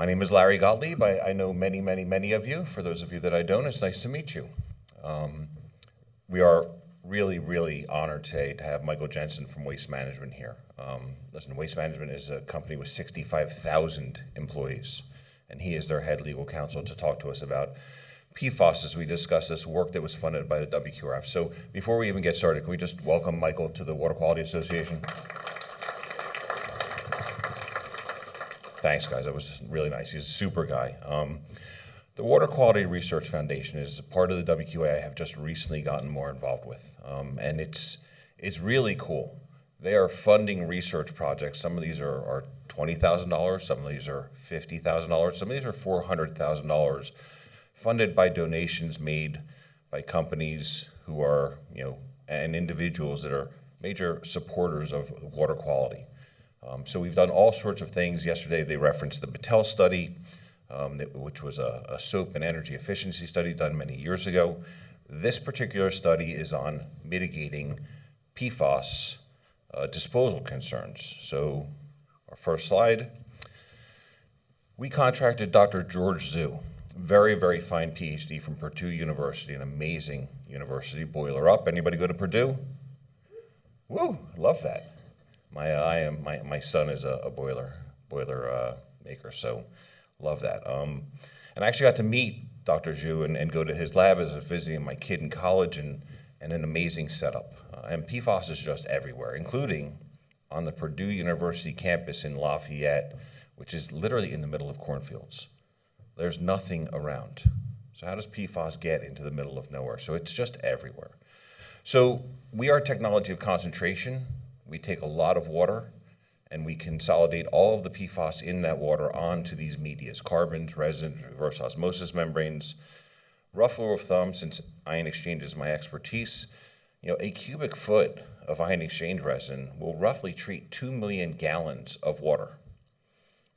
My name is Larry Gottlieb. I know many of you. For those of you that I don't, it's nice to meet you. We are really honored today to have Michael Jensen from Waste Management here. Listen, Waste Management is a company with 65,000 employees, and he is their head legal counsel to talk to us about PFAS as we discuss this work that was funded by the WQRF. So before we even get started, can we just welcome Michael to the Water Quality Association? Thanks, guys. That was really nice. He's a super guy. The Water Quality Research Foundation is a part of the WQA I have just recently gotten more involved with, and it's really cool. They are funding research projects. Some of these are $20,000, some of these are $50,000, some of these are $400,000, funded by donations made by companies who are, and individuals that are major supporters of water quality. So we've done all sorts of things. Yesterday they referenced the Battelle study, which was a soap and energy efficiency study done many years ago. This particular study is on mitigating PFAS disposal concerns. So our first slide. We contracted Dr. George Zhu, very fine PhD from Purdue University, an amazing university. Boiler up. Anybody go to Purdue? Woo, love that. My son is a boiler maker, so love that. And I actually got to meet Dr. Zhu and go to his lab as a visiting my kid in college, and an amazing setup. And PFAS is just everywhere, including on the Purdue University campus in Lafayette, which is literally in the middle of cornfields. There's nothing around. So how does PFAS get into the middle of nowhere? So it's just everywhere. So we are a technology of concentration. We take a lot of water and we consolidate all of the PFAS in that water onto these medias, carbons, resins, reverse osmosis membranes. Rough rule of thumb, since ion exchange is my expertise, a cubic foot of ion exchange resin will roughly treat 2 million gallons of water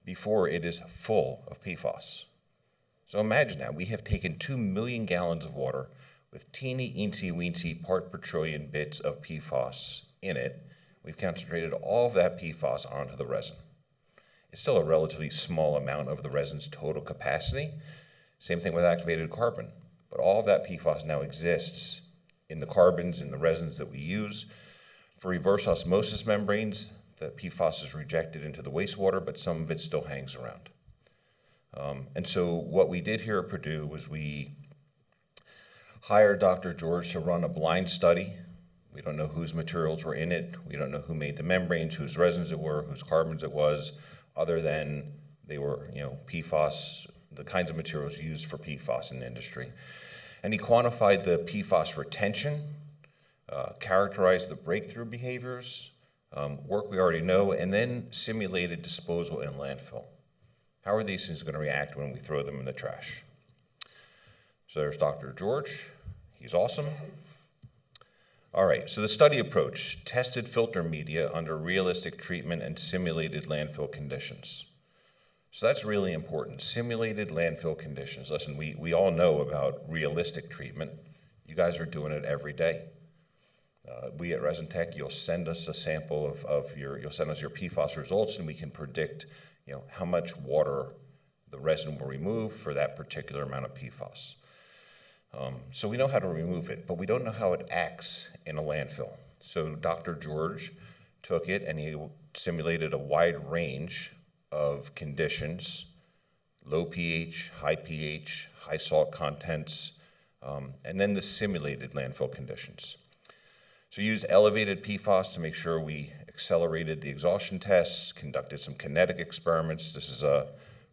before it is full of PFAS. So imagine that, we have taken 2 million gallons of water with teeny, eensy-weensy part per trillion bits of PFAS in it. We've concentrated all of that PFAS onto the resin. It's still a relatively small amount of the resin's total capacity. Same thing with activated carbon. But all of that PFAS now exists in the carbons and the resins that we use. For reverse osmosis membranes, the PFAS is rejected into the wastewater, but some of it still hangs around. And so what we did here at Purdue was we hired Dr. George to run a blind study. We don't know whose materials were in it. We don't know who made the membranes, whose resins it were, whose carbons it was, other than they were, PFAS, the kinds of materials used for PFAS in the industry. And he quantified the PFAS retention, characterized the breakthrough behaviors, work we already know, and then simulated disposal in landfill. How are these things going to react when we throw them in the trash? So there's Dr. George. He's awesome. All right, so the study approach tested filter media under realistic treatment and simulated landfill conditions. So that's really important, simulated landfill conditions. Listen, we all know about realistic treatment. You guys are doing it every day. We at ResinTech, you'll send us a sample you'll send us your PFAS results, and we can predict, how much water the resin will remove for that particular amount of PFAS. So we know how to remove it, but we don't know how it acts in a landfill. So Dr. George took it and he simulated a wide range of conditions, low pH, high salt contents, and then the simulated landfill conditions. So we used elevated PFAS to make sure we accelerated the exhaustion tests, conducted some kinetic experiments. This is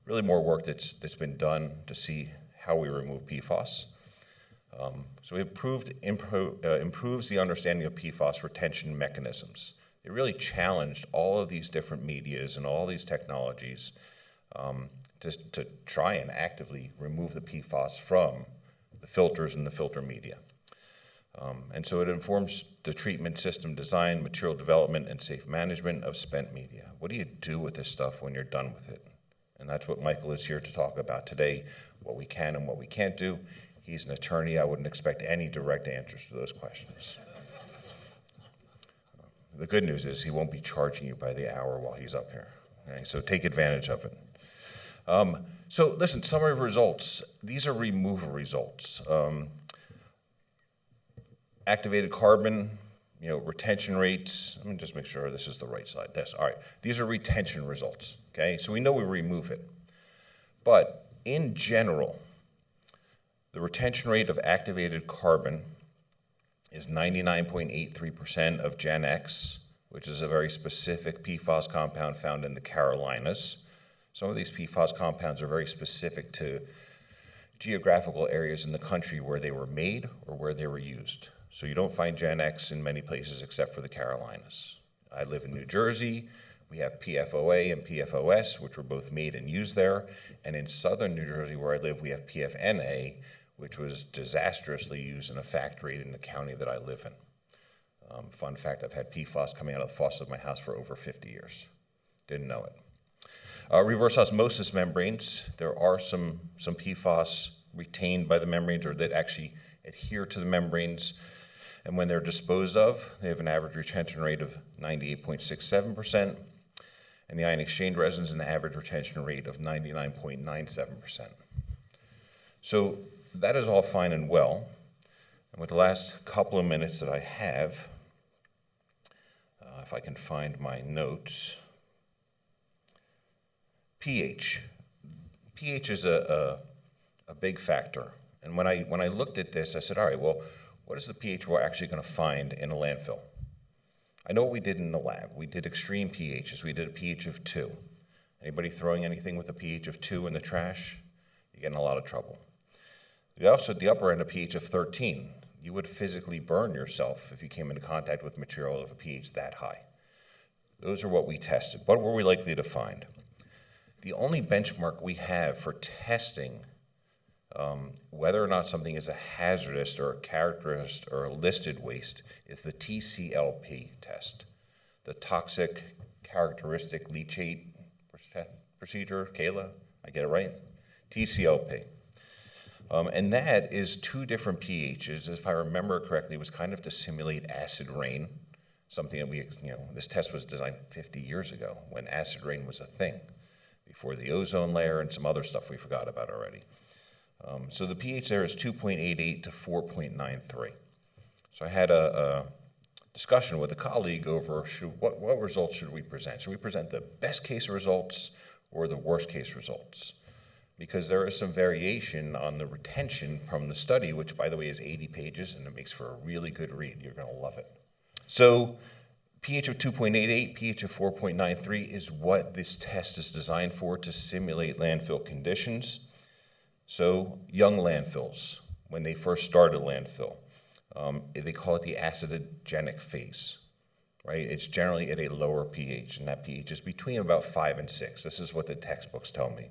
really more work that's been done to see how we remove PFAS. So it improves the understanding of PFAS retention mechanisms. It really challenged all of these different medias and all these technologies to try and actively remove the PFAS from the filters and the filter media. And so it informs the treatment system design, material development, and safe management of spent media. What do you do with this stuff when you're done with it? And that's what Michael is here to talk about today, what we can and what we can't do. He's an attorney. I wouldn't expect any direct answers to those questions. The good news is he won't be charging you by the hour while he's up here. Okay? So take advantage of it. So listen, summary of results. These are removal results. Activated carbon, retention rates. Let me just make sure this is the right slide. Yes, all right. These are retention results, okay? So we know we remove it. But in general, the retention rate of activated carbon is 99.83% of Gen X, which is a very specific PFAS compound found in the Carolinas. Some of these PFAS compounds are very specific to geographical areas in the country where they were made or where they were used. So you don't find Gen X in many places except for the Carolinas. I live in New Jersey. We have PFOA and PFOS, which were both made and used there. And in southern New Jersey, where I live, we have PFNA, which was disastrously used in a factory in the county that I live in. Fun fact, I've had PFAS coming out of the faucet of my house for over 50 years. Didn't know it. Reverse osmosis membranes, there are some PFAS retained by the membranes or that actually adhere to the membranes. And when they're disposed of, they have an average retention rate of 98.67%. And the ion exchange resins an average retention rate of 99.97%. So that is all fine and well. And with the last couple of minutes that I have, if I can find my notes, pH. pH is a big factor. And when I looked at this, I said, all right, well, what is the pH we're actually going to find in a landfill? I know what we did in the lab. We did extreme pHs. We did a pH of 2. Anybody throwing anything with a pH of 2 in the trash? You get in a lot of trouble. We also, at the upper end, a pH of 13. You would physically burn yourself if you came into contact with material of a pH that high. Those are what we tested. What were we likely to find? The only benchmark we have for testing whether or not something is a hazardous or a characteristic or a listed waste is the TCLP test, the toxic characteristic leachate procedure. Kayla, I get it right? TCLP. And that is 2 different pHs. If I remember correctly, it was kind of to simulate acid rain, something that this test was designed 50 years ago when acid rain was a thing, before the ozone layer and some other stuff we forgot about already. So the pH there is 2.88 to 4.93. So I had a discussion with a colleague over what results should we present? Should we present the best case results or the worst case results? Because there is some variation on the retention from the study, which, by the way, is 80 pages, and it makes for a really good read. You're going to love it. So pH of 2.88, pH of 4.93 is what this test is designed for, to simulate landfill conditions. So young landfills, when they first start a landfill, they call it the acidogenic phase, right? It's generally at a lower pH, and that pH is between about 5 and 6. This is what the textbooks tell me.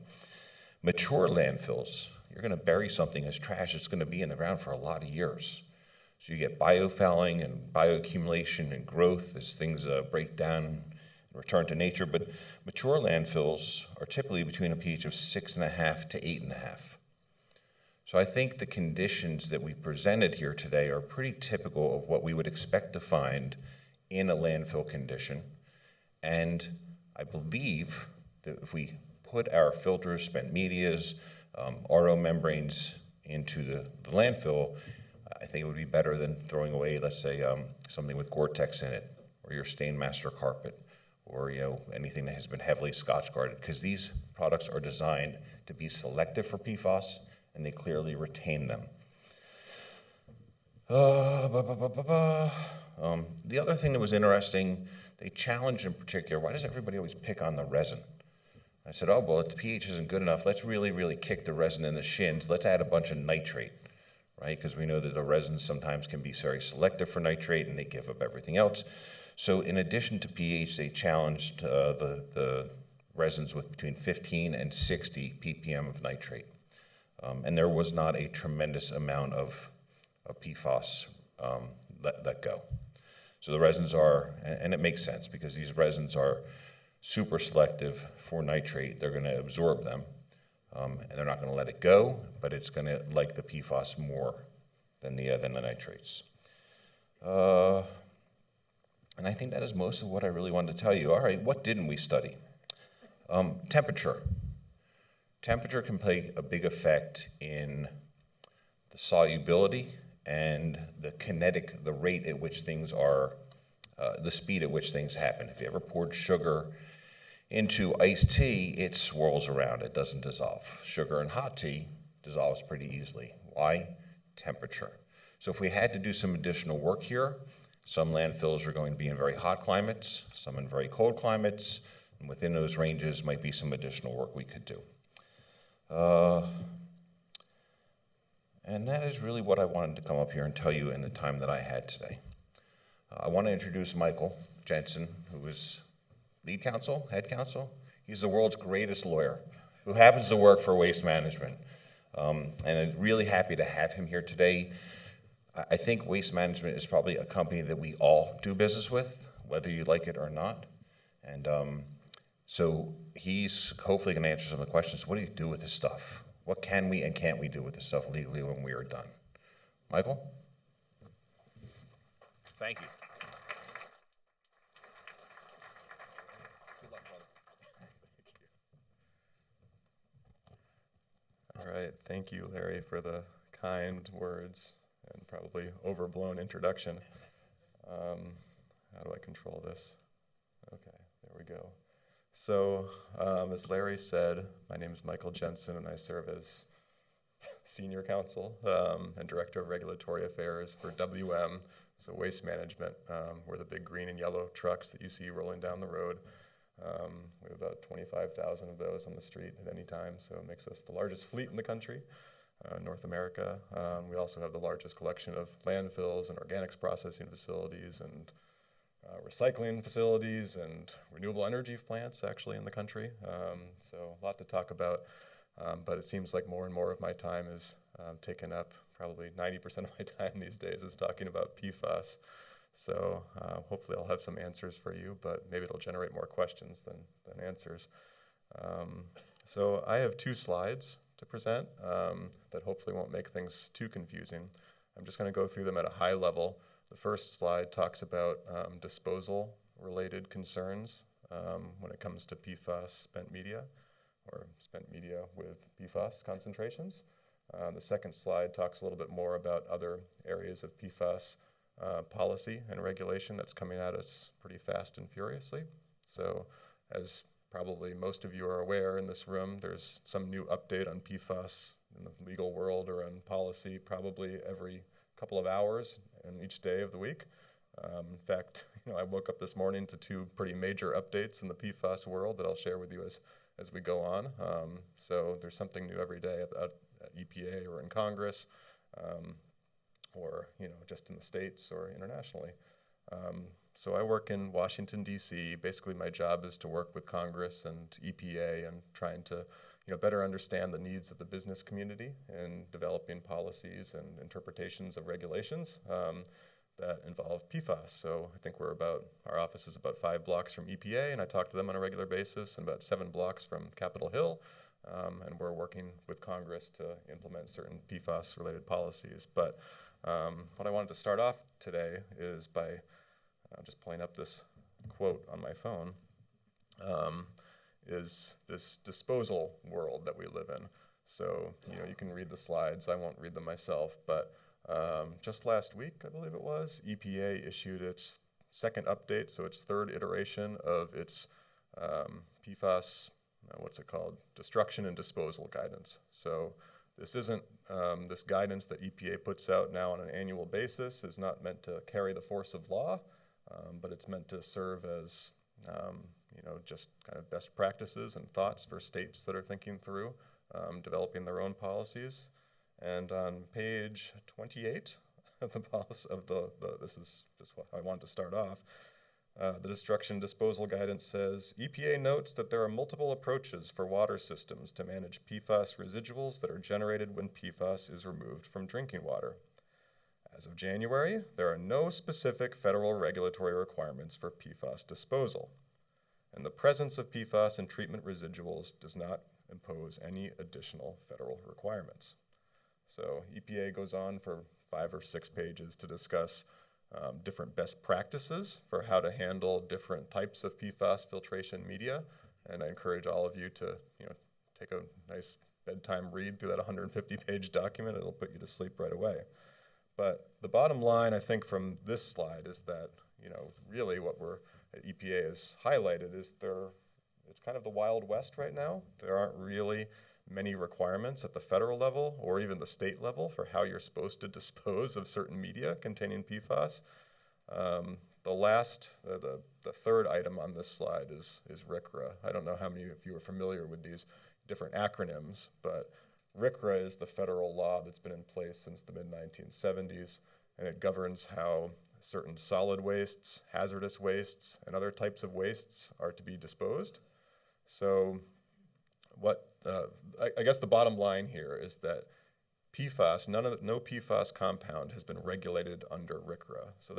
Mature landfills, you're going to bury something as trash. It's going to be in the ground for a lot of years. So you get biofouling and bioaccumulation and growth as things break down and return to nature. But mature landfills are typically between a pH of 6.5 to 8.5. So I think the conditions that we presented here today are pretty typical of what we would expect to find in a landfill condition. And I believe that if we put our filters, spent medias, RO membranes into the landfill, I think it would be better than throwing away, let's say, something with Gore-Tex in it, or your Stainmaster carpet, or anything that has been heavily Scotch guarded, because these products are designed to be selective for PFAS, and they clearly retain them. The other thing that was interesting, they challenged in particular, why does everybody always pick on the resin? I said, oh, well, if the pH isn't good enough, let's really, really kick the resin in the shins. Let's add a bunch of nitrate, right? Because we know that the resins sometimes can be very selective for nitrate, and they give up everything else. So in addition to pH, they challenged the resins with between 15 and 60 ppm of nitrate. And there was not a tremendous amount of PFAS let go. So the resins are, and it makes sense because these resins are super selective for nitrate. They're going to absorb them, and they're not going to let it go, but it's going to like the PFAS more than the nitrates. And I think that is most of what I really wanted to tell you. All right, what didn't we study? Temperature. Temperature can play a big effect in the solubility and the rate at which things are, the speed at which things happen. If you ever poured sugar into iced tea, it swirls around, it doesn't dissolve. Sugar in hot tea dissolves pretty easily. Why? Temperature. So if we had to do some additional work here, some landfills are going to be in very hot climates, some in very cold climates, and within those ranges might be some additional work we could do. And that is really what I wanted to come up here and tell you in the time that I had today. I want to introduce Michael Jensen, who is lead counsel, head counsel. He's the world's greatest lawyer who happens to work for waste management. And I'm really happy to have him here today. I think Waste Management is probably a company that we all do business with, whether you like it or not. And so he's hopefully going to answer some of the questions. What do you do with this stuff? What can we and can't we do with this stuff legally when we are done? Michael? Thank you. Good luck, brother. All right, thank you, Larry, for the kind words and probably overblown introduction. How do I control this? Okay, there we go. So, as Larry said, my name is Michael Jensen, and I serve as Senior Counsel and Director of Regulatory Affairs for WM, so Waste Management. We're the big green and yellow trucks that you see rolling down the road. We have about 25,000 of those on the street at any time, so it makes us the largest fleet in the country, North America. We also have the largest collection of landfills and organics processing facilities and recycling facilities and renewable energy plants actually in the country. So a lot to talk about, but it seems like more and more of my time is taken up. Probably 90% of my time these days is talking about PFAS. So hopefully I'll have some answers for you, but maybe it'll generate more questions than answers. So I have 2 slides to present that hopefully won't make things too confusing. I'm just going to go through them at a high level. The first slide talks about disposal-related concerns when it comes to PFAS spent media or spent media with PFAS concentrations. The second slide talks a little bit more about other areas of PFAS policy and regulation that's coming at us pretty fast and furiously. So as probably most of you are aware in this room, there's some new update on PFAS in the legal world or on policy probably every couple of hours and each day of the week. In fact, I woke up this morning to 2 pretty major updates in the PFAS world that I'll share with you as we go on. So there's something new every day at EPA or in Congress, or just in the States or internationally. So I work in Washington, D.C. Basically, my job is to work with Congress and EPA and trying to better understand the needs of the business community in developing policies and interpretations of regulations that involve PFAS. So I think our office is about 5 blocks from EPA, and I talk to them on a regular basis, and about 7 blocks from Capitol Hill. And we're working with Congress to implement certain PFAS-related policies. But what I wanted to start off today is by just pulling up this quote on my phone, is this disposal world that we live in. So, you can read the slides. I won't read them myself, but just last week, I believe it was, EPA issued its second update, so its 3rd iteration of its PFAS, what's it called, destruction and disposal guidance. So this isn't, this guidance that EPA puts out now on an annual basis is not meant to carry the force of law, but it's meant to serve as, just kind of best practices and thoughts for states that are thinking through developing their own policies. And on page 28 of the policy this is just what I wanted to start off. The destruction disposal guidance says, EPA notes that there are multiple approaches for water systems to manage PFAS residuals that are generated when PFAS is removed from drinking water. As of January, there are no specific federal regulatory requirements for PFAS disposal, and the presence of PFAS in treatment residuals does not impose any additional federal requirements. So EPA goes on for 5 or 6 pages to discuss different best practices for how to handle different types of PFAS filtration media, and I encourage all of you to take a nice bedtime read through that 150-page document. It'll put you to sleep right away. But the bottom line, I think, from this slide is that, really what EPA has highlighted is it's kind of the Wild West right now. There aren't really many requirements at the federal level or even the state level for how you're supposed to dispose of certain media containing PFAS. The third item on this slide is RCRA. I don't know how many of you are familiar with these different acronyms, but RCRA is the federal law that's been in place since the mid-1970s, and it governs how certain solid wastes, hazardous wastes, and other types of wastes are to be disposed. So I guess the bottom line here is that PFAS, no PFAS compound has been regulated under RCRA. So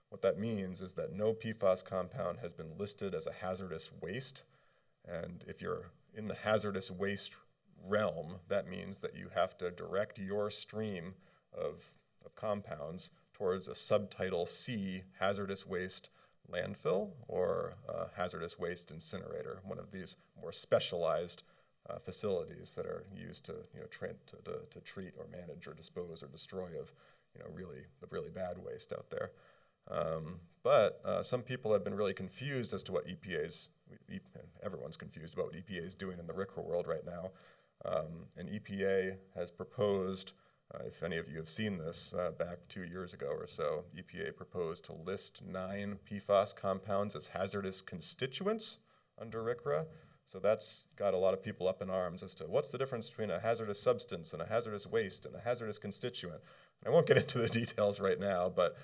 what that means is that no PFAS compound has been listed as a hazardous waste. And if you're in the hazardous waste realm, that means that you have to direct your stream of compounds towards a subtitle C hazardous waste landfill or hazardous waste incinerator, one of these more specialized facilities that are used to treat or manage or dispose or destroy of the really bad waste out there. But some people have been really confused as to what everyone's confused about what EPA is doing in the RCRA world right now. And EPA has proposed, if any of you have seen this, back 2 years ago or so, EPA proposed to list 9 PFAS compounds as hazardous constituents under RCRA. So that's got a lot of people up in arms as to what's the difference between a hazardous substance and a hazardous waste and a hazardous constituent. And I won't get into the details right now, but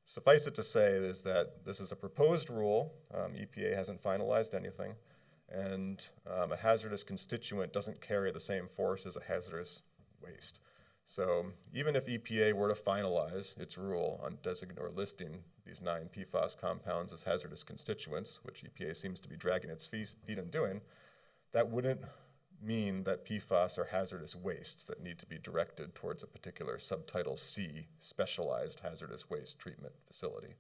suffice it to say is that this is a proposed rule. EPA hasn't finalized anything. And a hazardous constituent doesn't carry the same force as a hazardous waste. So even if EPA were to finalize its rule on listing these 9 PFAS compounds as hazardous constituents, which EPA seems to be dragging its feet in doing, that wouldn't mean that PFAS are hazardous wastes that need to be directed towards a particular subtitle C specialized hazardous waste treatment facility.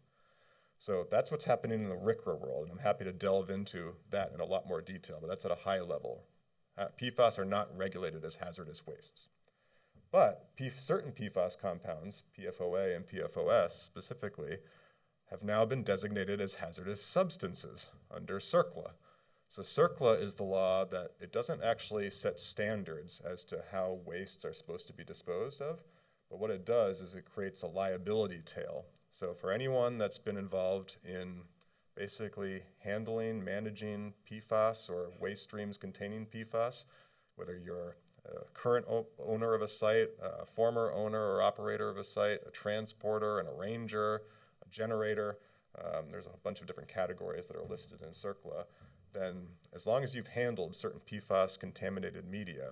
So that's what's happening in the RCRA world, and I'm happy to delve into that in a lot more detail, but that's at a high level. PFAS are not regulated as hazardous wastes. But certain PFAS compounds, PFOA and PFOS specifically, have now been designated as hazardous substances under CERCLA. So CERCLA is the law that it doesn't actually set standards as to how wastes are supposed to be disposed of, but what it does is it creates a liability tail. So for anyone that's been involved in basically handling, managing PFAS or waste streams containing PFAS, whether you're a current owner of a site, a former owner or operator of a site, a transporter, an arranger, a generator, there's a bunch of different categories that are listed in CERCLA, then as long as you've handled certain PFAS contaminated media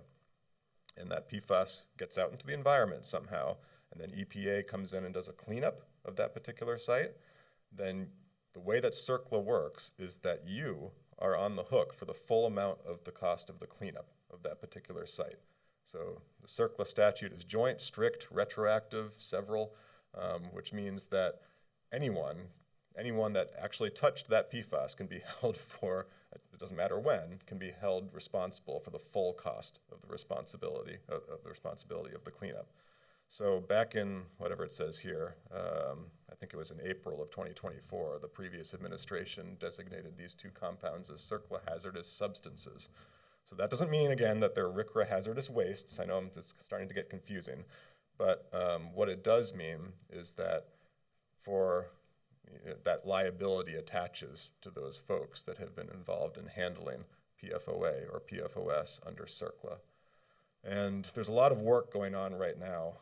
and that PFAS gets out into the environment somehow, and then EPA comes in and does a cleanup of that particular site, then the way that CERCLA works is that you are on the hook for the full amount of the cost of the cleanup of that particular site. So the CERCLA statute is joint, strict, retroactive, several, which means that anyone that actually touched that PFAS can be held for, it doesn't matter when, can be held responsible for the full cost of the responsibility of the cleanup. So back in whatever it says here, I think it was in April of 2024, the previous administration designated these 2 compounds as CERCLA hazardous substances. So that doesn't mean, again, that they're RCRA hazardous wastes. I know it's starting to get confusing. But what it does mean is that that liability attaches to those folks that have been involved in handling PFOA or PFOS under CERCLA. And there's a lot of work going on right now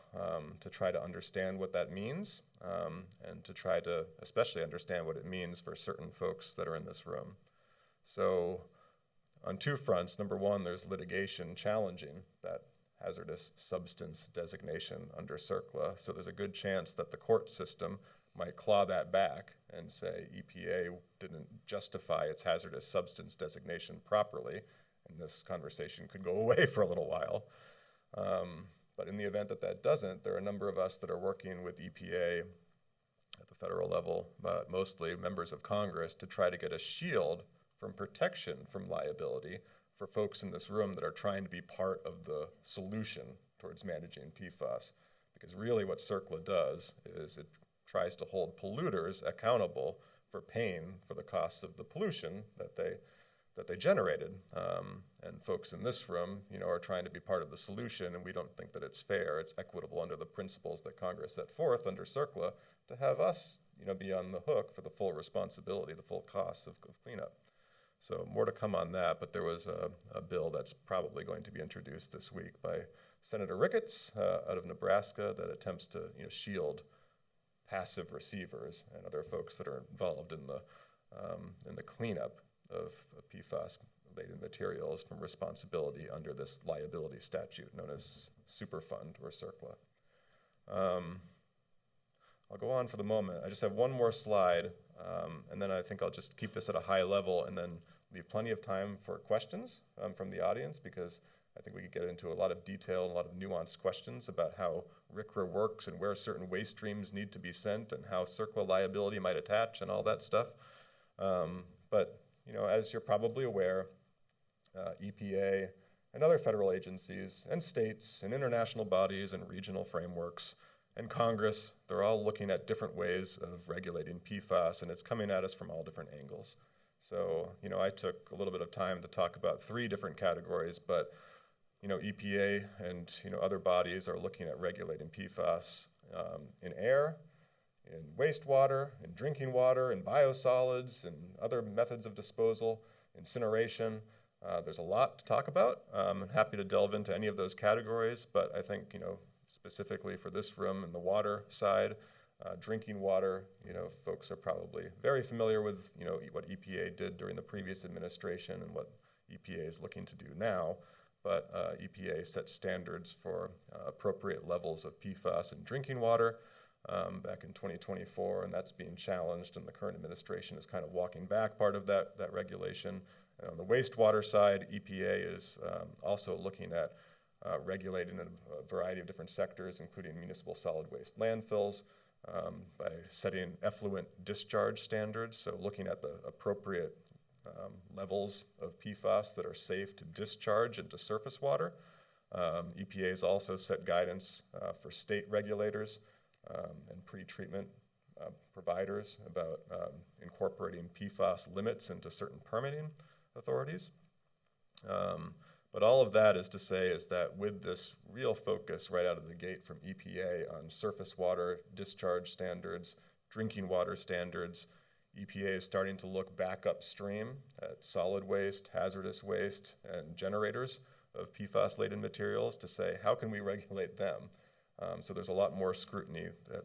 to try to understand what that means and to try to especially understand what it means for certain folks that are in this room. So on 2 fronts. Number one, there's litigation challenging that hazardous substance designation under CERCLA. So there's a good chance that the court system might claw that back and say EPA didn't justify its hazardous substance designation properly, and this conversation could go away for a little while. But in the event that that doesn't, there are a number of us that are working with EPA at the federal level, but mostly members of Congress, to try to get a shield from protection from liability for folks in this room that are trying to be part of the solution towards managing PFAS. Because really what CERCLA does is it tries to hold polluters accountable for paying for the costs of the pollution that they generated. And folks in this room, are trying to be part of the solution, and we don't think that it's fair, it's equitable under the principles that Congress set forth under CERCLA to have us, be on the hook for the full responsibility, the full costs of cleanup. So more to come on that, but there was a bill that's probably going to be introduced this week by Senator Ricketts out of Nebraska that attempts to shield passive receivers and other folks that are involved in the cleanup of PFAS-related materials from responsibility under this liability statute known as Superfund or CERCLA. I'll go on for the moment. I just have one more slide, and then I think I'll just keep this at a high level and then leave plenty of time for questions from the audience, because I think we could get into a lot of detail and a lot of nuanced questions about how RCRA works and where certain waste streams need to be sent and how CERCLA liability might attach and all that stuff. But as you're probably aware, EPA and other federal agencies and states and international bodies and regional frameworks and Congress, they're all looking at different ways of regulating PFAS, and it's coming at us from all different angles. So, I took a little bit of time to talk about 3 different categories, but, EPA and, other bodies are looking at regulating PFAS in air, in wastewater, in drinking water, in biosolids, and other methods of disposal, incineration. There's a lot to talk about. I'm happy to delve into any of those categories, but I think, specifically for this room and the water side, drinking water, folks are probably very familiar with, what EPA did during the previous administration and what EPA is looking to do now. But EPA set standards for appropriate levels of PFAS in drinking water back in 2024, and that's being challenged, and the current administration is kind of walking back part of that regulation. And on the wastewater side, EPA is also looking at regulating in a variety of different sectors, including municipal solid waste landfills, by setting effluent discharge standards, so looking at the appropriate levels of PFAS that are safe to discharge into surface water. EPA has also set guidance for state regulators and pre-treatment providers about incorporating PFAS limits into certain permitting authorities. But all of that is to say is that with this real focus right out of the gate from EPA on surface water discharge standards, drinking water standards, EPA is starting to look back upstream at solid waste, hazardous waste, and generators of PFAS-laden materials to say, how can we regulate them? So there's a lot more scrutiny that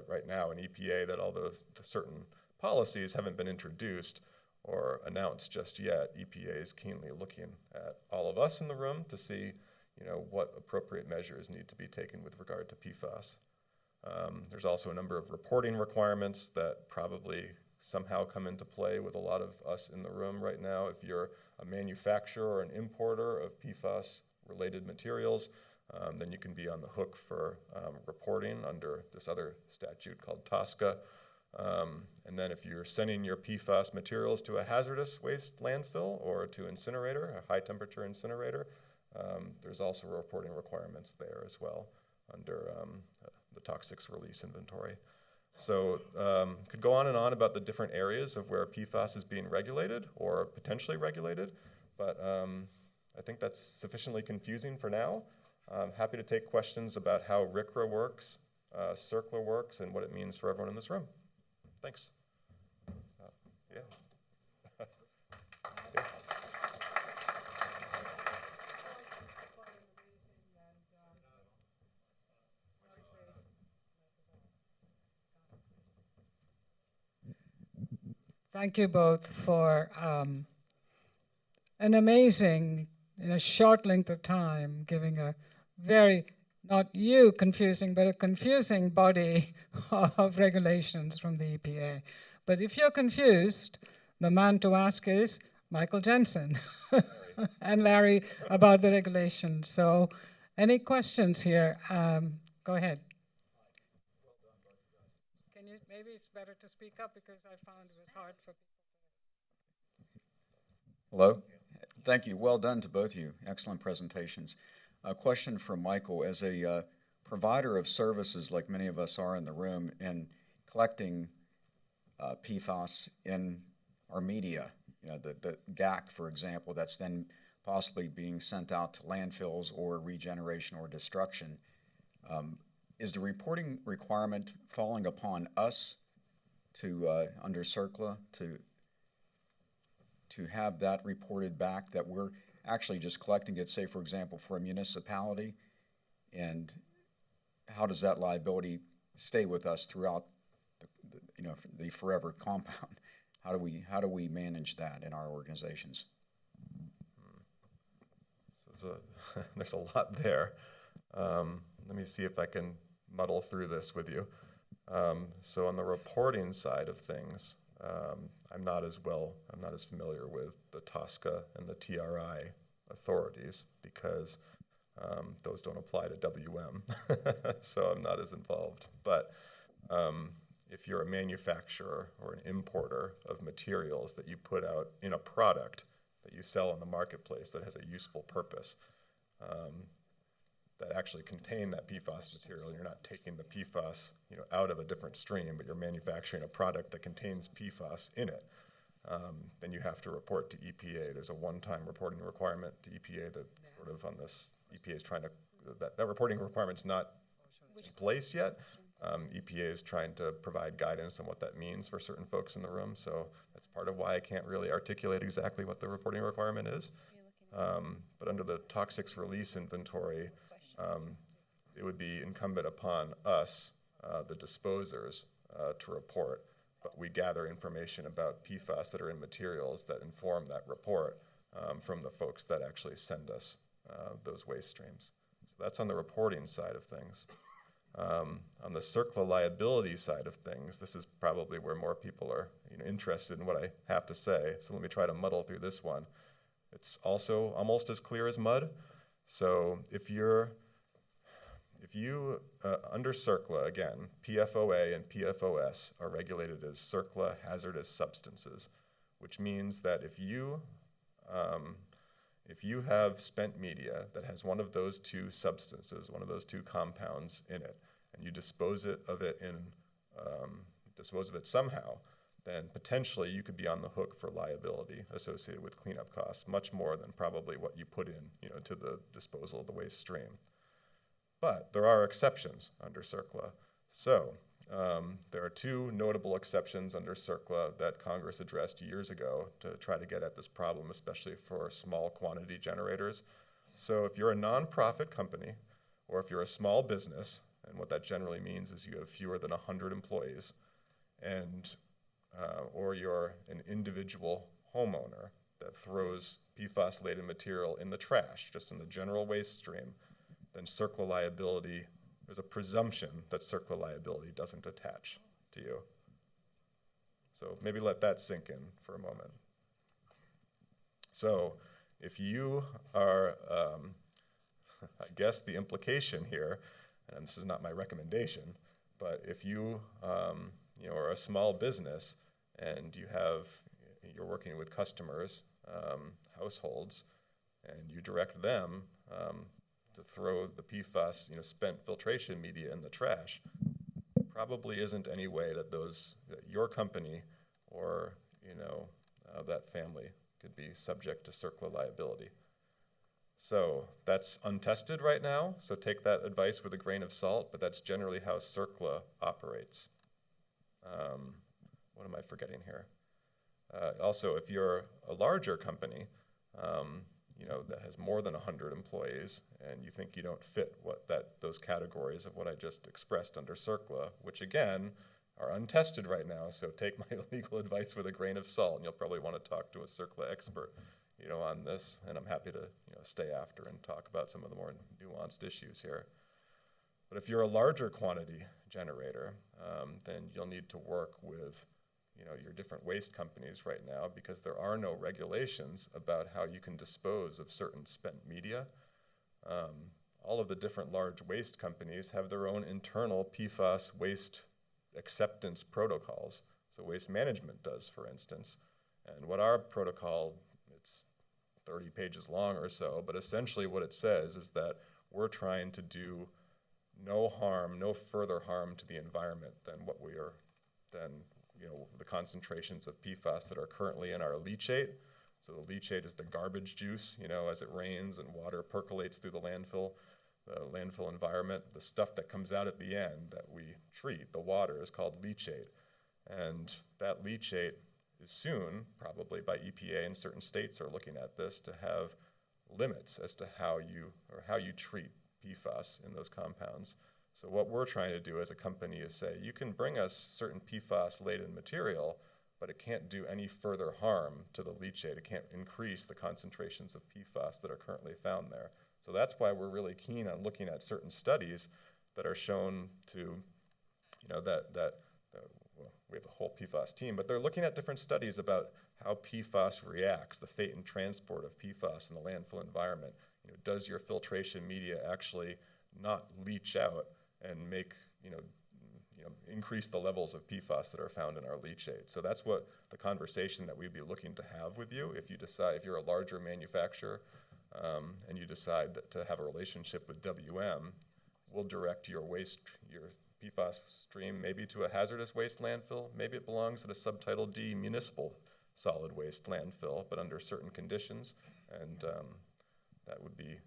right now in EPA that although certain policies haven't been introduced or announced just yet, EPA is keenly looking at all of us in the room to see, what appropriate measures need to be taken with regard to PFAS. There's also a number of reporting requirements that probably somehow come into play with a lot of us in the room right now. If you're a manufacturer or an importer of PFAS-related materials, then you can be on the hook for reporting under this other statute called TSCA. And then if you're sending your PFAS materials to a hazardous waste landfill or to incinerator, a high-temperature incinerator, there's also reporting requirements there as well under the toxics release inventory. So could go on and on about the different areas of where PFAS is being regulated or potentially regulated, but I think that's sufficiently confusing for now. I'm happy to take questions about how RCRA works, CERCLA works, and what it means for everyone in this room. Thanks. Yeah. Yeah. Thank you both for an amazing, in a short length of time, giving a very, not you confusing, but a confusing body of regulations from the EPA. But if you're confused, the man to ask is Michael Jensen and Larry about the regulations. So any questions here? Go ahead. Can you, maybe it's better to speak up because I found it was hard for people to. Hello? Thank you. Well done to both of you. Excellent presentations. A question for Michael. As a provider of services, like many of us are in the room, and collecting PFAS in our media, the GAC, for example, that's then possibly being sent out to landfills or regeneration or destruction, is the reporting requirement falling upon us to, under CERCLA, to have that reported back, that we're actually just collecting it, say, for example, for a municipality? And how does that liability stay with us throughout the forever compound? How do we manage that in our organizations? So there's a lot there. Let me see if I can muddle through this with you. So on the reporting side of things, I'm not as familiar with the TSCA and the TRI authorities, because those don't apply to WM, so I'm not as involved. But if you're a manufacturer or an importer of materials that you put out in a product that you sell in the marketplace that has a useful purpose, that actually contain that PFAS material, and you're not taking the PFAS out of a different stream, but you're manufacturing a product that contains PFAS in it, then you have to report to EPA. There's a one-time reporting requirement to EPA that sort of on this, EPA is trying to, that reporting requirement's not in place yet. EPA is trying to provide guidance on what that means for certain folks in the room, so that's part of why I can't really articulate exactly what the reporting requirement is. But under the toxics release inventory, it would be incumbent upon us, the disposers, to report, but we gather information about PFAS that are in materials that inform that report from the folks that actually send us those waste streams. So that's on the reporting side of things. On the CERCLA liability side of things, this is probably where more people are interested in what I have to say, so let me try to muddle through this one. It's also almost as clear as mud. So if you under CERCLA, again, PFOA and PFOS are regulated as CERCLA hazardous substances, which means that if you have spent media that has one of those two substances, one of those two compounds in it, and you dispose of it somehow, then potentially you could be on the hook for liability associated with cleanup costs, much more than probably what you put in, to the disposal of the waste stream. But there are exceptions under CERCLA. So there are two notable exceptions under CERCLA that Congress addressed years ago to try to get at this problem, especially for small quantity generators. So if you're a nonprofit company, or if you're a small business, and what that generally means is you have fewer than 100 employees, and or you're an individual homeowner that throws PFAS-laden material in the trash, just in the general waste stream, then CERCLA liability, there's a presumption that CERCLA liability doesn't attach to you. So maybe let that sink in for a moment. So if you are, I guess the implication here, and this is not my recommendation, but if you are a small business and you're working with customers, households, and you direct them to throw the PFAS, spent filtration media in the trash, probably isn't any way that your company or that family could be subject to CERCLA liability. So that's untested right now, so take that advice with a grain of salt, but that's generally how CERCLA operates. What am I forgetting here? Also, if you're a larger company, that has more than 100 employees, and you think you don't fit those categories of what I just expressed under CERCLA, which again are untested right now, so take my legal advice with a grain of salt, and you'll probably want to talk to a CERCLA expert, on this, and I'm happy to stay after and talk about some of the more nuanced issues here. But if you're a larger quantity generator, then you'll need to work with your different waste companies right now, because there are no regulations about how you can dispose of certain spent media. All of the different large waste companies have their own internal PFAS waste acceptance protocols. So Waste Management does, for instance. And what our protocol, it's 30 pages long or so, but essentially what it says is that we're trying to do no harm, no further harm to the environment than the concentrations of PFAS that are currently in our leachate. So the leachate is the garbage juice, as it rains and water percolates through the landfill environment. The stuff that comes out at the end that we treat, the water, is called leachate. And that leachate is soon, probably by EPA and certain states are looking at this, to have limits as to how you treat PFAS in those compounds. So what we're trying to do as a company is say, you can bring us certain PFAS-laden material, but it can't do any further harm to the leachate. It can't increase the concentrations of PFAS that are currently found there. So that's why we're really keen on looking at certain studies that are shown to, we have a whole PFAS team, but they're looking at different studies about how PFAS reacts, the fate and transport of PFAS in the landfill environment. Does your filtration media actually not leach out and make, increase the levels of PFAS that are found in our leachate? So that's what the conversation that we'd be looking to have with you if you're a larger manufacturer and you decide to have a relationship with WM, we'll direct your PFAS stream maybe to a hazardous waste landfill. Maybe it belongs at a Subtitle D municipal solid waste landfill, but under certain conditions. And that would be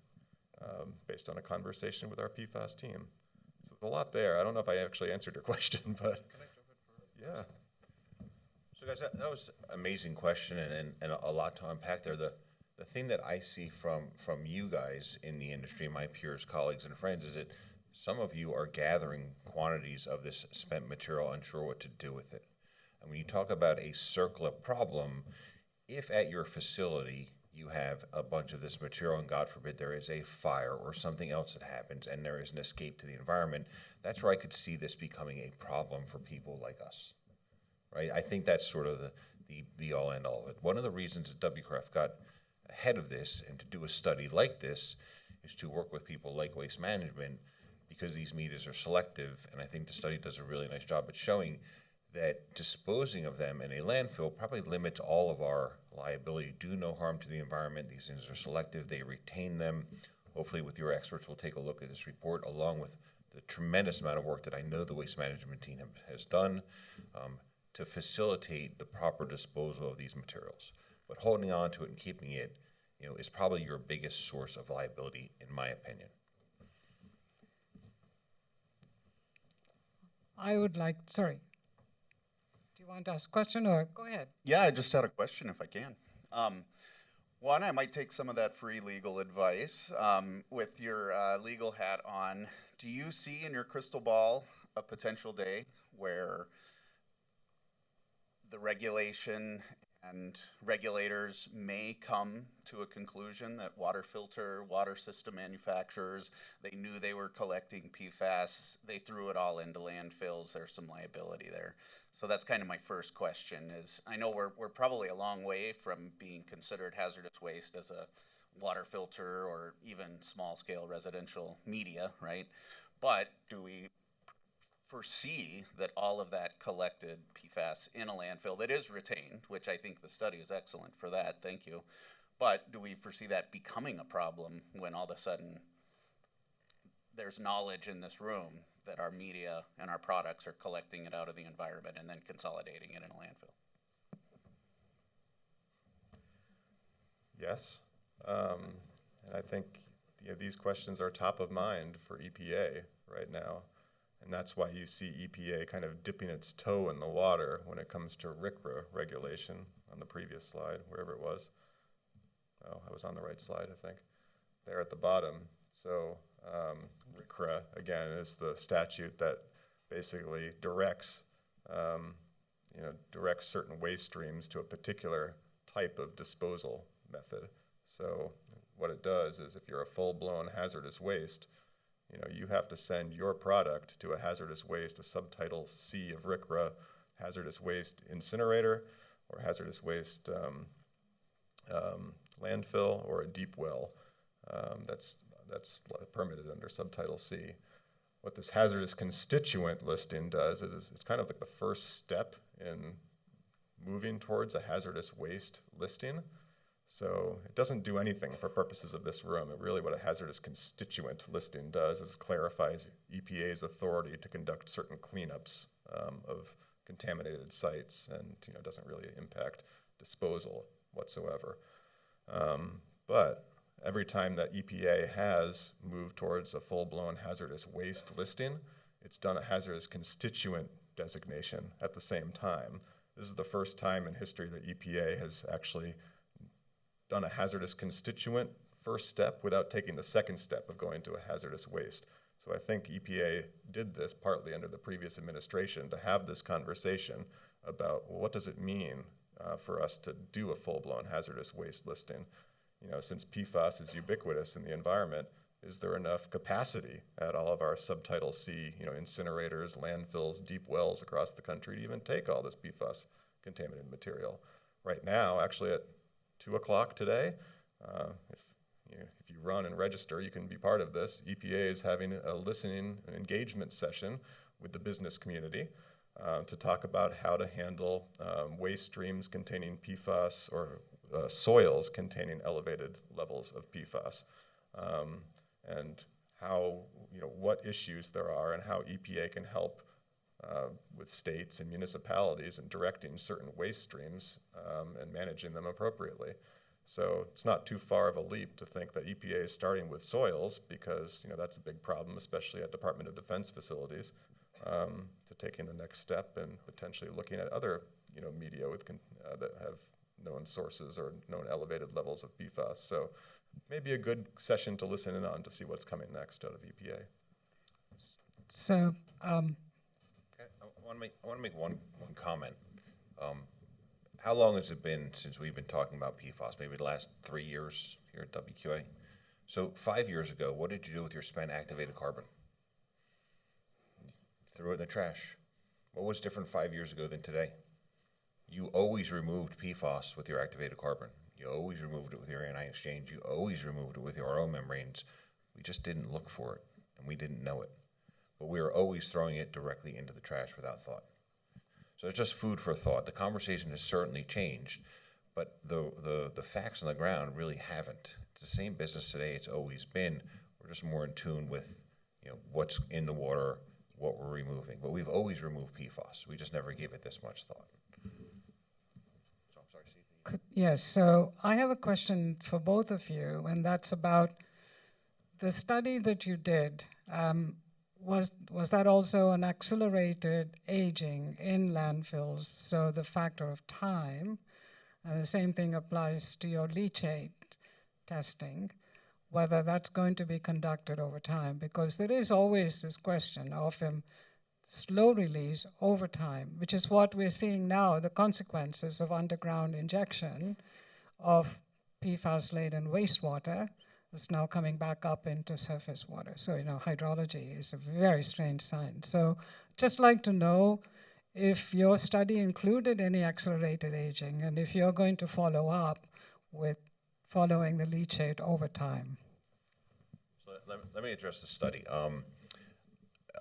based on a conversation with our PFAS team. So there's a lot there. I don't know if I actually answered your question, but Can I jump in for yeah. So guys, that was an amazing question and a lot to unpack there. The thing that I see from you guys in the industry, my peers, colleagues, and friends, is that some of you are gathering quantities of this spent material, unsure what to do with it. And when you talk about a circular problem, if at your facility you have a bunch of this material and God forbid there is a fire or something else that happens and there is an escape to the environment, that's where I could see this becoming a problem for people like us, right? I think that's sort of the be-all, end-all of it. One of the reasons that WQRF got ahead of this and to do a study like this is to work with people like Waste Management, because these meters are selective, and I think the study does a really nice job at showing that disposing of them in a landfill probably limits all of our liability. Do no harm to the environment. These things are selective. They retain them. Hopefully with your experts, we'll take a look at this report along with the tremendous amount of work that I know the Waste Management team has done to facilitate the proper disposal of these materials. But holding on to it and keeping it, is probably your biggest source of liability, in my opinion. I would like, sorry. Do you want to ask a question or go ahead? Yeah, I just had a question if I can. One, I might take some of that free legal advice. With your legal hat on, do you see in your crystal ball a potential day where the regulation and regulators may come to a conclusion that water system manufacturers, they knew they were collecting PFAS, they threw it all into landfills, there's some liability there. So that's kind of my first question is, I know we're probably a long way from being considered hazardous waste as a water filter or even small scale residential media, right? But do we foresee that all of that collected PFAS in a landfill that is retained, which I think the study is excellent for that, thank you, but do we foresee that becoming a problem when all of a sudden there's knowledge in this room that our media and our products are collecting it out of the environment and then consolidating it in a landfill? Yes, and I think these questions are top of mind for EPA right now. And that's why you see EPA kind of dipping its toe in the water when it comes to RCRA regulation on the previous slide, wherever it was. Oh, I was on the right slide, I think. There at the bottom. So RCRA, again, is the statute that basically directs certain waste streams to a particular type of disposal method. So what it does is if you're a full-blown hazardous waste, you have to send your product to a hazardous waste, a subtitle C of RCRA, hazardous waste incinerator, or hazardous waste landfill, or a deep well. That's permitted under subtitle C. What this hazardous constituent listing does is it's kind of like the first step in moving towards a hazardous waste listing. So it doesn't do anything for purposes of this room. It really, what a hazardous constituent listing does is clarifies EPA's authority to conduct certain cleanups of contaminated sites, and doesn't really impact disposal whatsoever. But every time that EPA has moved towards a full-blown hazardous waste listing, it's done a hazardous constituent designation at the same time. This is the first time in history that EPA has actually done a hazardous constituent first step without taking the second step of going to a hazardous waste. So I think EPA did this partly under the previous administration to have this conversation about, well, what does it mean for us to do a full-blown hazardous waste listing? Since PFAS is ubiquitous in the environment, is there enough capacity at all of our subtitle C, incinerators, landfills, deep wells across the country to even take all this PFAS contaminated material? Right now, actually at 2 o'clock today, if you run and register, you can be part of this. EPA is having a listening and engagement session with the business community to talk about how to handle waste streams containing PFAS or soils containing elevated levels of PFAS, and how, what issues there are and how EPA can help with states and municipalities in directing certain waste streams and managing them appropriately. So it's not too far of a leap to think that EPA is starting with soils, because that's a big problem, especially at Department of Defense facilities, to taking the next step and potentially looking at other media with that have known sources or known elevated levels of PFAS. So maybe a good session to listen in on to see what's coming next out of EPA. So Okay, I want to make one comment. How long has it been since we've been talking about PFAS? Maybe the last 3 years here at WQA. So 5 years ago, what did you do with your spent activated carbon? Threw it in the trash. What was different 5 years ago than today? You always removed PFAS with your activated carbon. You always removed it with your anion exchange. You always removed it with your RO membranes. We just didn't look for it, and we didn't know it. But we were always throwing it directly into the trash without thought. So it's just food for thought. The conversation has certainly changed, but the facts on the ground really haven't. It's the same business today it's always been. We're just more in tune with what's in the water, what we're removing. But we've always removed PFAS. We just never gave it this much thought. So I'm sorry, CP. yes, so I have a question for both of you, and that's about the study that you did. Was that also an accelerated aging in landfills, so the factor of time? And the same thing applies to your leachate testing, whether that's going to be conducted over time, because there is always this question of slow release over time, which is what we're seeing now, the consequences of underground injection of PFAS-laden wastewater. It's now coming back up into surface water. So, hydrology is a very strange science. So just like to know if your study included any accelerated aging, and if you're going to follow up with following the leachate over time. So let me address the study.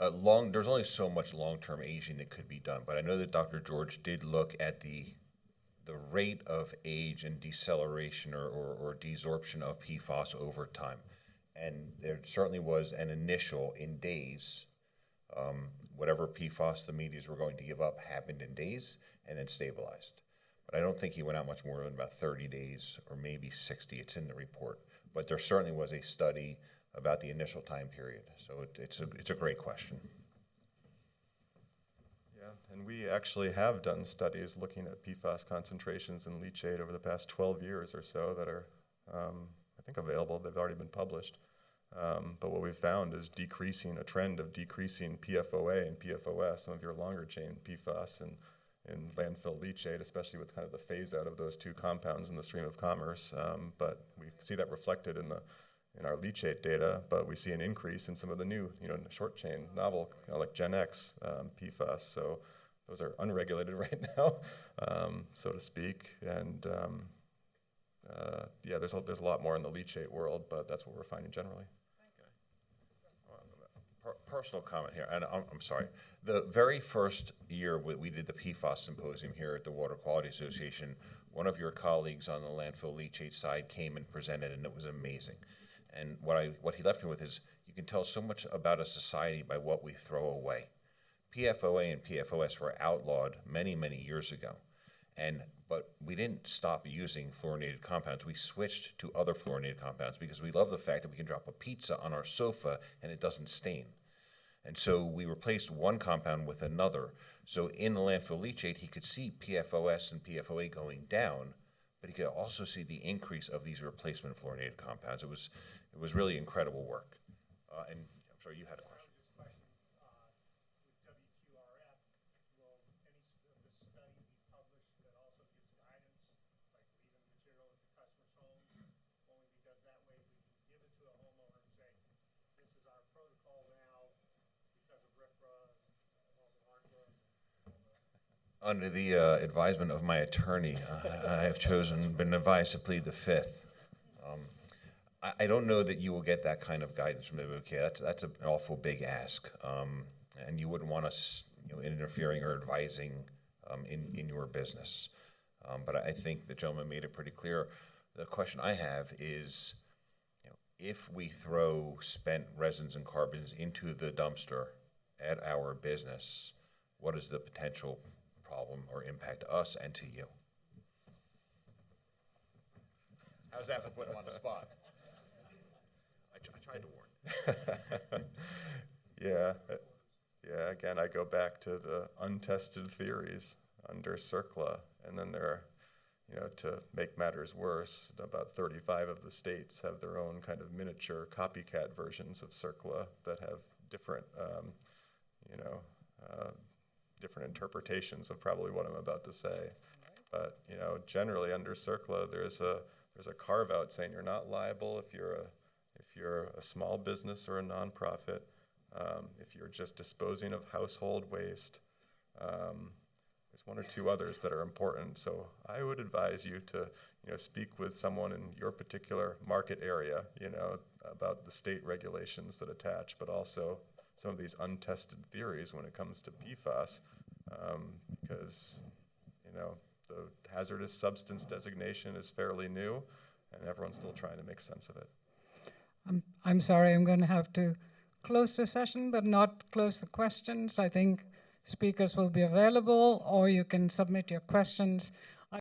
There's only so much long-term aging that could be done, but I know that Dr. George did look at the rate of age and deceleration or desorption of PFAS over time. And there certainly was an initial in days, whatever PFAS the medias were going to give up happened in days and then stabilized. But I don't think he went out much more than about 30 days or maybe 60. It's in the report. But there certainly was a study about the initial time period. So it's a great question. And we actually have done studies looking at PFAS concentrations in leachate over the past 12 years or so that are, I think, available. They've already been published. But what we've found is a trend of decreasing PFOA and PFOS, some of your longer chain PFAS in landfill leachate, especially with kind of the phase out of those two compounds in the stream of commerce. But we see that reflected in our leachate data, but we see an increase in some of the new, short chain, novel, like Gen X PFAS. So those are unregulated right now, so to speak. And there's a lot more in the leachate world, but that's what we're finding generally. Personal comment here, and I'm sorry. The very first year we did the PFAS symposium here at the Water Quality Association, one of your colleagues on the landfill leachate side came and presented, and it was amazing. And what he left me with is, you can tell so much about a society by what we throw away. PFOA and PFOS were outlawed many, many years ago. But we didn't stop using fluorinated compounds. We switched to other fluorinated compounds because we love the fact that we can drop a pizza on our sofa and it doesn't stain. And so we replaced one compound with another. So in the landfill leachate, he could see PFOS and PFOA going down, but he could also see the increase of these replacement fluorinated compounds. It was really incredible work. And I'm sorry, you had a question. Under the advisement of my attorney, I have been advised to plead the fifth. I don't know that you will get that kind of guidance from the WQA. That's an awful big ask, and you wouldn't want us interfering or advising in your business. But I think the gentleman made it pretty clear. The question I have is, if we throw spent resins and carbons into the dumpster at our business, what is the potential problem or impact to us and to you? How's that for putting him on the spot? I tried to warn. Yeah. Again, I go back to the untested theories under CERCLA, and then there are, to make matters worse, about 35 of the states have their own kind of miniature copycat versions of CERCLA that have different, different interpretations of probably what I'm about to say. But generally under CERCLA, there's a carve out saying you're not liable if you're a small business or a nonprofit, if you're just disposing of household waste. There's one or two others that are important. So I would advise you to speak with someone in your particular market area, about the state regulations that attach, but also some of these untested theories when it comes to PFAS, because the hazardous substance designation is fairly new, and everyone's still trying to make sense of it. I'm sorry, I'm going to have to close the session, but not close the questions. I think speakers will be available, or you can submit your questions